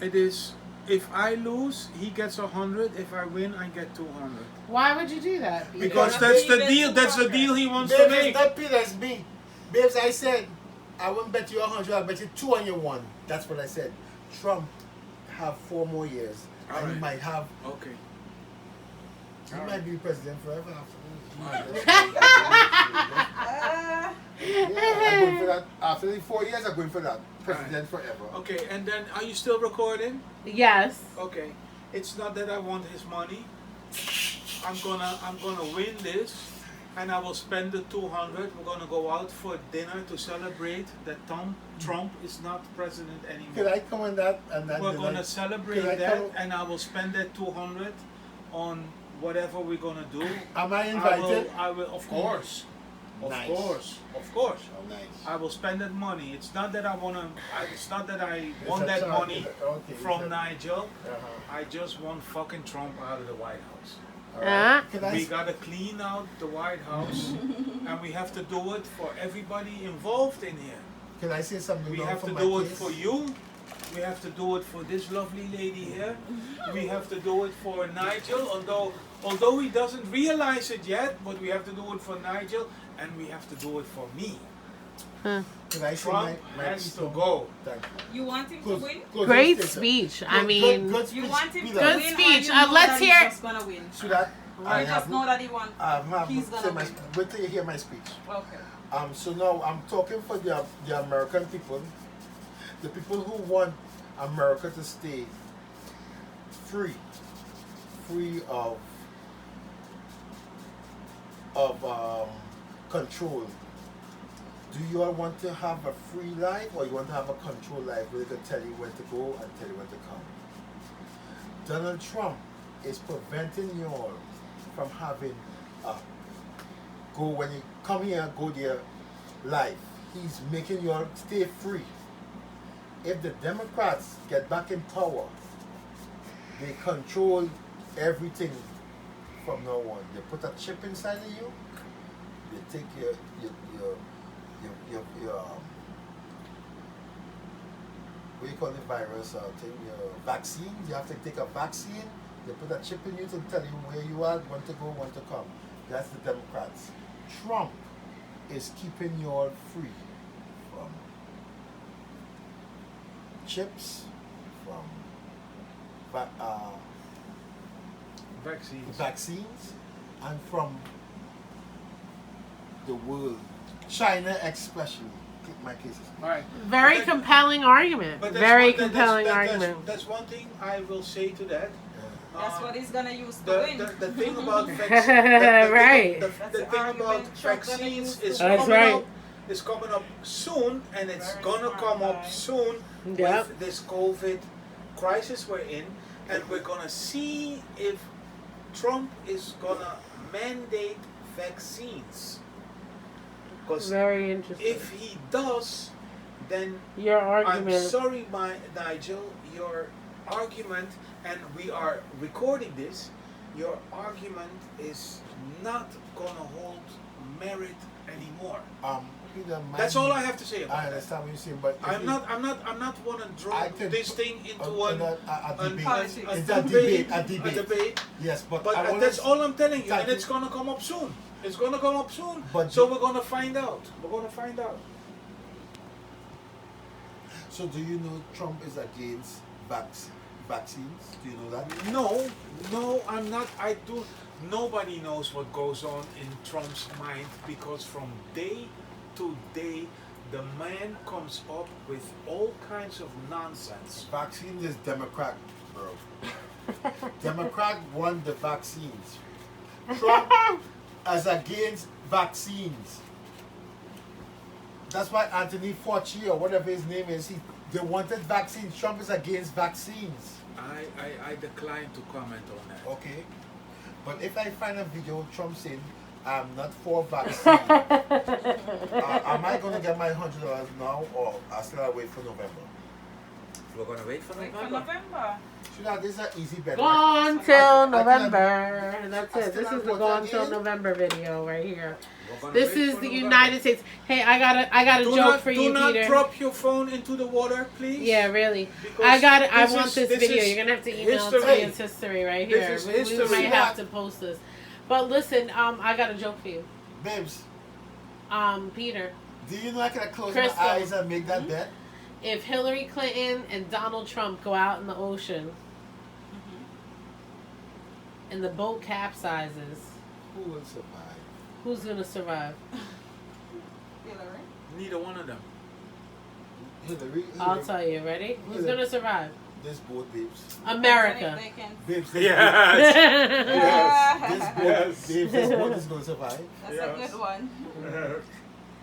It is. If I lose, he gets 100. If I win, I get 200. Why would you do that, Peter? Because that's the deal. That's the deal he wants to Babes, make. it's not Peter, it's me. Babes, I said, I wouldn't bet you 100, I'll bet you 2 on your 1. That's what I said. Trump have 4 more years. All And right. he might have, Okay. he All might right. be president forever after this. Yeah, I'm going for that. After the 4 years, I'm going for that. President forever. Okay. And then, are you still recording? Yes. Okay. It's not that I want his money. I'm gonna win this, and I will spend the 200. We're gonna go out for dinner to celebrate that Trump is not president anymore. Could I come on that? And that We're did gonna I- celebrate could I that, come- and I will spend that 200 on whatever we're gonna do. Am I invited? I will, of course, Nice. of course. Oh, nice. I will spend that money. It's not that I wanna. It's not that I It's want a that charge. money Okay, from it's a- Nigel. Uh-huh. I just want fucking Trump out of the White House. All right. Can I We gotta clean out the White House, and we have to do it for everybody involved in here. Can I say something? We wrong have for to my do it case? for you. We have to do it for this lovely lady here. We have to do it for Nigel, although he doesn't realize it yet, but we have to do it for Nigel, and we have to do it for me. Can I say Trump my has piece to of- go. Thank you. You want him to Close- win? close Great this statement. speech. I Good- mean, good You speech, want him to Peter. Good win, speech. or you know Let's that hear- he's just gonna win? So that Or I you just have, know that he won. He's say gonna my, win. wait till you hear my speech. Okay. So now I'm talking for the American people, the people who want America to stay free of control. Do you all want to have a free life, or you want to have a control life where they can tell you when to go and tell you when to come? Donald Trump is preventing you all from having when you come here, go there life. He's making you all stay free. If the Democrats get back in power, they control everything from now on. They put a chip inside of you. They take your what do you call the virus thing, your vaccine. You have to take a vaccine. They put a chip in you to tell you where you are, when to go, when to come. That's the Democrats. Trump is keeping you all free from chips, from vaccines, and from the world, China especially. My cases. All right. very But that- compelling argument. but that's Very one- that- compelling that's- argument. That's one thing I will say to that. That's what he's gonna use to The, win. the thing about Right. the That's the thing about argument Trump's gonna vaccines use is to That's coming right. up is coming up soon, and it's Very gonna smart come up guy. soon Yep. with this COVID crisis we're in, and we're gonna see if Trump is gonna mandate vaccines. Because Very interesting. if he does, then Your I'm argument. sorry, Nigel, your argument, and we are recording this, your argument is not gonna hold merit anymore. Peter, That's all I have to say I about that. understand what you're saying, but if I'm you- not wanna draw I can this put- thing into a debate. Politics. It's a debate. A debate. a debate. Yes, but But I wanna that's all I'm telling you, Thank and you. it's gonna come up soon. It's gonna come up soon. But So you- we're gonna find out. We're gonna find out. So do you know Trump is against vaccines? Do you know that? No, I'm not. I do. Nobody knows what goes on in Trump's mind, because from day to day, the man comes up with all kinds of nonsense. Vaccines is Democrat, bro. Democrat won the vaccines. Trump is against vaccines. That's why Anthony Fauci, or whatever his name is, they wanted vaccines. Trump is against vaccines. I decline to comment on that. Okay. But if I find a video of Trump saying, I'm not for vaccine, am I going to get my $100 now, or I still wait for November? We're gonna wait for Wait for November. November. This is an easy bet. Gone I till can- November. That's I it. still This have is the what Gone again? till November video right here. We're gonna This wait is for the November. United States. Hey, I got a joke for you, Do not Peter. drop your phone into the water, please. Yeah, really. Because I this want is- this this video. is You're gonna have to email it to history. me. It's history right This here. is We history. might have to post this. But listen, I got a joke for you. Babes, Peter. do you know I can close Crystal. my eyes and make that bet? If Hillary Clinton and Donald Trump go out in the ocean and the boat capsizes, Who will survive? who's gonna survive? Hillary. Neither one of them. Hillary. I'll tell you. Ready? Who's gonna survive? This boat, babes. America. They can. Babes, Yes. This boat, Yes. babes, this boat is going to survive. That's Yes. a good one.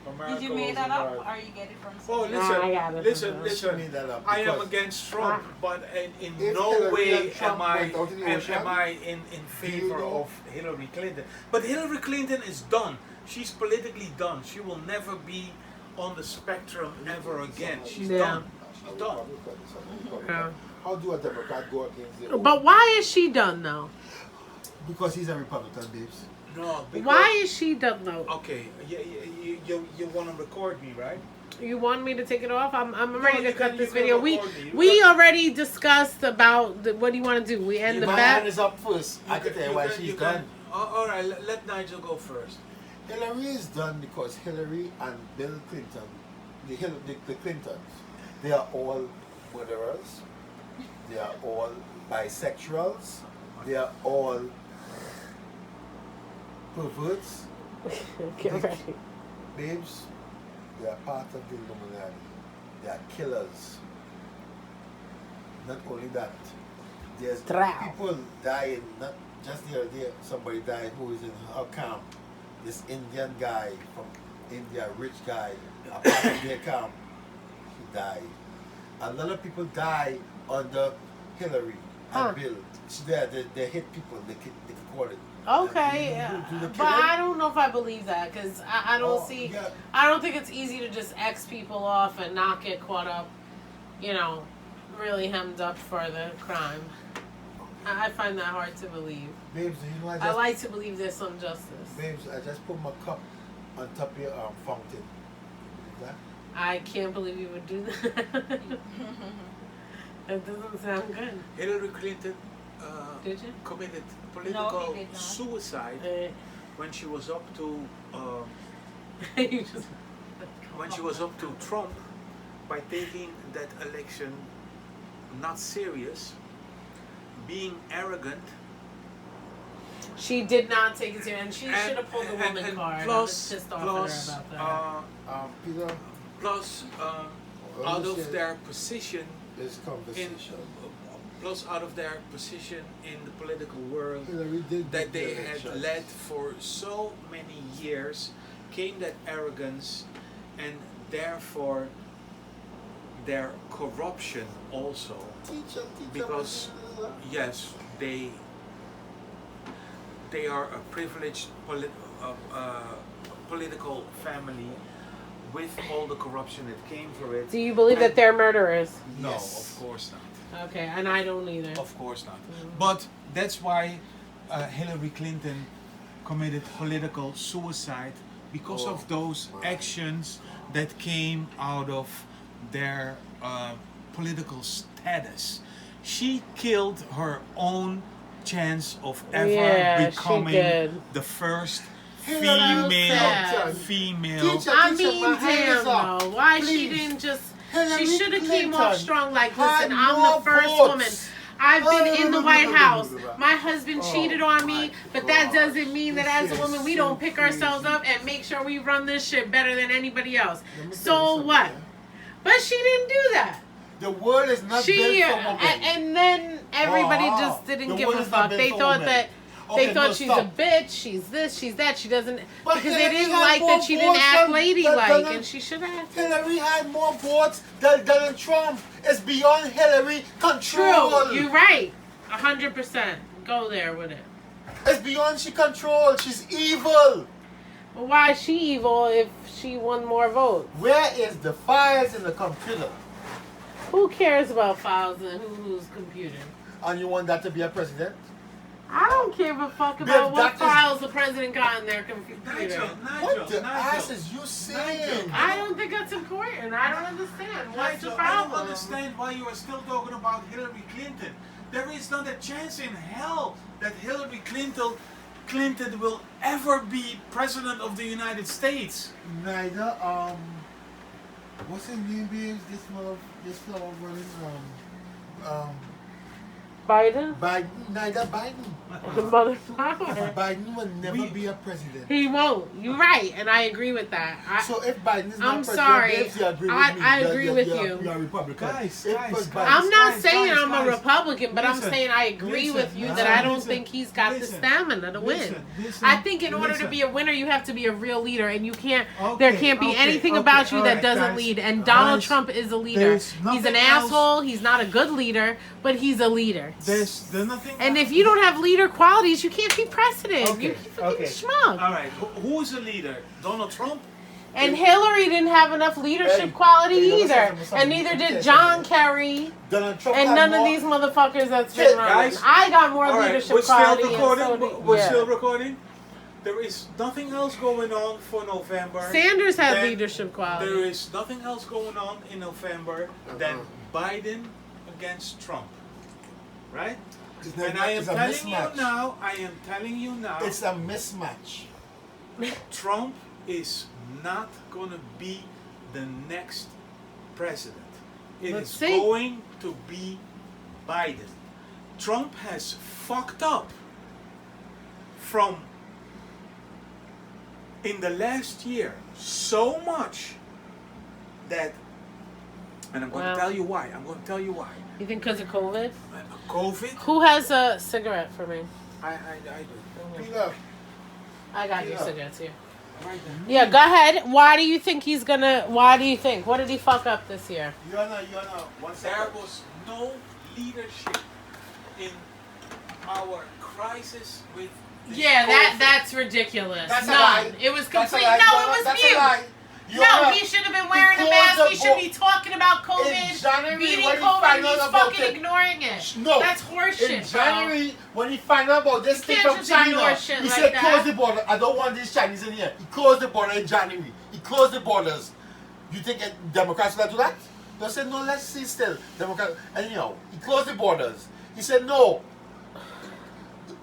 America Did you make was that up alive. or you get it from Oh, somewhere? listen, I got it. listen, She listen. made that up I am because- against Trump, but in If no Hillary way and Trump am I went out in the ocean, am I in favor know? of Hillary Clinton. But Hillary Clinton is done. She's politically done. She will never be on the spectrum ever again. She's Yeah. done. She's done. Yeah. How do a Democrat go against the But why is she done though? Because he's a Republican, babes. No. Because, Why is she done though? Okay. You want to record me, right? You want me to take it off? I'm ready to you cut can- this you can video. record me. We already discussed about what do you want to do? We end the My hand bet. is up first. I can tell you why she's done. All right. Let Nigel go first. Hillary is done because Hillary and Bill Clinton, the Clintons, they are all murderers. They are all bisexuals. They are all perverts. Get ready. Babes, they are part of the Illuminati. They are killers. Not only that, there's Drow. people dying, not just the other day, somebody died who is in her camp. This Indian guy from India, rich guy, a part of their camp, he died. A lot of people die under Hillary Huh. and Bill. They hit people, they call it. Okay, Do the but killing? I don't know if I believe that because I don't Oh, see. yeah. I don't think it's easy to just X people off and not get caught up. You know, really hemmed up for the crime. I find that hard to believe. Babes, you know, I like to believe there's some justice. Babes, I just put my cup on top of your fountain. That? I can't believe you would do that. That doesn't sound good. Hillary Clinton Did you? committed No, political he did not. suicide when she was up to You just. when she was up to Trump by taking that election not serious, being arrogant. She did not take it serious, and she should have pulled the woman card. I was Plus, pissed off plus, at her about that. Peter, plus, out of their position this in conversation. plus out of their position in the political world Hillary did that beat the they had election. led for so many years, came that arrogance, and therefore their corruption also. Teacher, Because yes, they are a privileged political family with all the corruption that came for it. Do you believe that And- they're murderers? No, Yes. of course not. Okay, and I don't either. Of course not. But that's why Hillary Clinton committed political suicide because of those actions that came out of their political status. She killed her own chance of ever Yeah, she becoming did. the first Hillary Clinton. female. Teacher, I teacher, mean, my hand is damn up. though. Why she Please. didn't just? Hillary She should have came off Clinton strong. Like, had listen, I'm more the first votes. woman. I've been in the White House. My husband cheated on me, but that doesn't mean that as a woman we don't pick ourselves up and make sure we run this shit better than anybody else. Let me tell you So something, what? yeah. But she didn't do that. The world is not She built for women. and then everybody Oh, just didn't the give world a is not fuck. built They for thought women. that Okay, they thought no, she's stop. a bitch, she's this, she's that. She doesn't But because they Hillary didn't had like more that she didn't votes act than ladylike, Donald- and she should have. Hillary had more votes than Donald Trump. It's beyond Hillary control. True, you're right. 100%. Go there with it. It's beyond she control. She's evil. Well, why is she evil if she won more votes? Where is the files in the computer? Who cares about files and who's computer? And you want that to be a president? I don't give a fuck Babe, about what that is- files the president got in their computer. What the ass is you saying? I don't think that's important. I don't understand. What's the Nigel, I problem? don't understand why you are still talking about Hillary Clinton. There is not a chance in hell that Hillary Clinton will ever be president of the United States. Neither, what's his name, babe? This flower running, Biden? Biden, neither Biden. The motherfucker. Biden will never be a president. He won't. You're right, and I agree with that. So if Biden is not I'm president, sorry. babes, you agree with I me. agree with you. You're a Republican. Guys, If guys, was guys. Biden- I'm not guys, saying guys, I'm a guys. Republican, but I'm Listen, saying I agree listen, with you listen, that I don't listen, think he's got the listen, stamina to win. listen, I think in order to listen. be a winner, you have to be a real leader, and you can't. Okay, there can't be okay, anything okay, about you all that right, doesn't guys, lead. And Donald guys, Trump is a leader. there's He's nothing an else- asshole. He's not a good leader, but he's a leader. There's nothing. And if you don't have leader qualities, you can't be president. Okay, You're fucking okay. schmuck. All right, who's the leader? Donald Trump? And Hillary didn't have enough leadership Hey, quality hey, let me say either. something, And neither let me did say John something. Kerry. Donald Trump And had none of more- these motherfuckers that's Shit, been running. guys. I got more All right, leadership we're still quality. recording. And so did, We're yeah. still recording. There is nothing else going on for November. Sanders had than- leadership quality. There is nothing else going on in November than Biden against Trump, right? It's not- And I am it's a telling mismatch. you now. I am telling you now. It's a mismatch. Trump is not going to be the next president. It Let's is see. going to be Biden. Trump has fucked up from in the last year so much that, and I'm going Wow. to tell you why. I'm going to tell you why. You think because of COVID? COVID. Who has a cigarette for me? I do. Peter, I got your Yeah. cigarettes here. Right there. Yeah, go ahead. Why do you think he's gonna? Why do you think? What did he fuck up this year? you're not, one There second. was no leadership in our crisis with this COVID. that's ridiculous. That's a None. lie. It was That's a complete. lie. No, it was That's mute. a lie. No, he should have been wearing a closed mask. the He should be book. talking about In COVID, January, beating when he COVID, found and out he's about fucking it- ignoring it. No. That's horseshit, In January, when he found out about this thing can't from just ignore China, shit he like said, that. close the border. I don't want these Chinese in here. He closed the border in January. He closed the borders. You think Democrats will do that? They said, no, let's see still. Democrats, anyhow, he closed the borders. He said, no,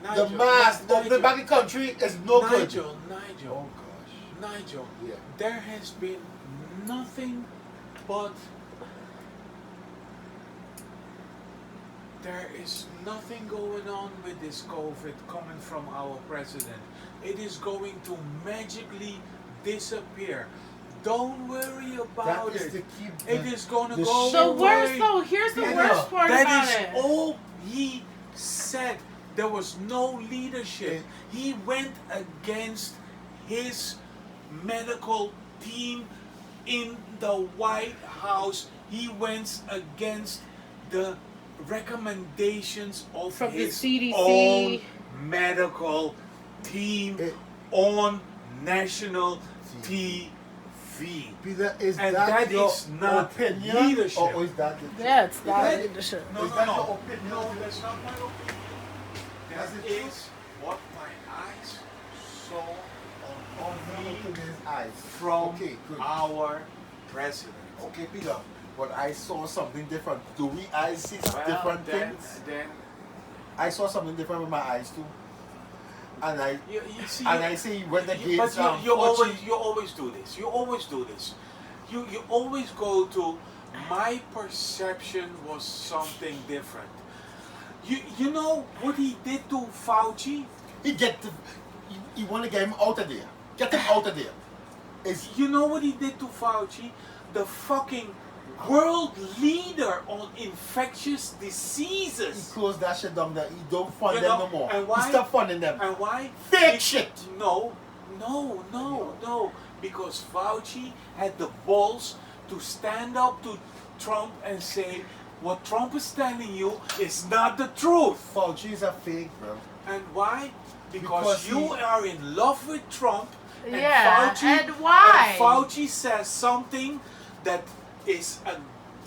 Nigel, the mask, Nigel, opening back the country is no good. Nigel, Oh, gosh. Nigel, Yeah. there has been nothing but there is nothing going on with this COVID coming from our president. It is going to magically disappear. Don't worry about That is it. the key. It is going to the go shit- The away. worst though, here's the Yeah. worst part That about is it. all he said. There was no leadership. He went against his medical team in the White House. He went against the recommendations of From the his CDC. own medical team It- on national TV. Peter, is And that that your is not opinion? leadership. Or is that the Yeah, it's not that- leadership. No, Is no, that no. your opinion? No, that's not my opinion. That's That the is truth? what my eyes saw on Look me into his eyes. from Okay, good. our president. Okay, Peter, but I saw something different. Do we eyes see Well, different then, things? then I saw something different with my eyes too. And you see, I see when the gates but you Fauci- you always do this. You always do this. You always go to my perception was something different. You know what he did to Fauci? he want to get him out of there. Get him out of there. It's You know what he did to Fauci? The fucking world leader on infectious he diseases. closed that shit down there. He don't fund You them know, no more. and why? He stop funding them. And why? Fake shit. No. Because Fauci had the balls to stand up to Trump and say, what Trump is telling you is not the truth. Fauci is a fake, bro. And why? Because Because you he- are in love with Trump. And Yeah, Fauci, and why? And Fauci says something that is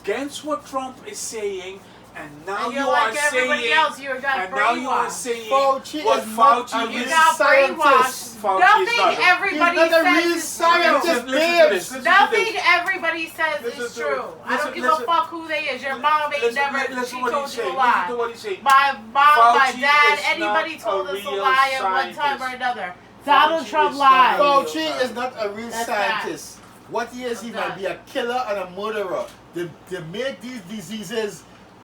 against what Trump is saying, and now And you you're are like everybody saying, else, you got and now you are brainwashed. saying Fauci what is not Fauci a You is. got brainwashed. scientist. Fauci is Nothing not a- everybody He's not a says real is scientist. true. Listen to this. Listen to Nothing this. everybody says Listen is to true. it. I don't Listen- give listen- a fuck who they is. Your mom ain't Listen- never. listen She what told he's you a saying. lie. Listen to what he's saying. My mom, my Fauci dad, is anybody not told a us a real lie at one time scientist. or another. Donald Fauci Trump is not lied. a- Fauci is not a real That's scientist. What he is, he That's might be a killer and a murderer. They make these diseases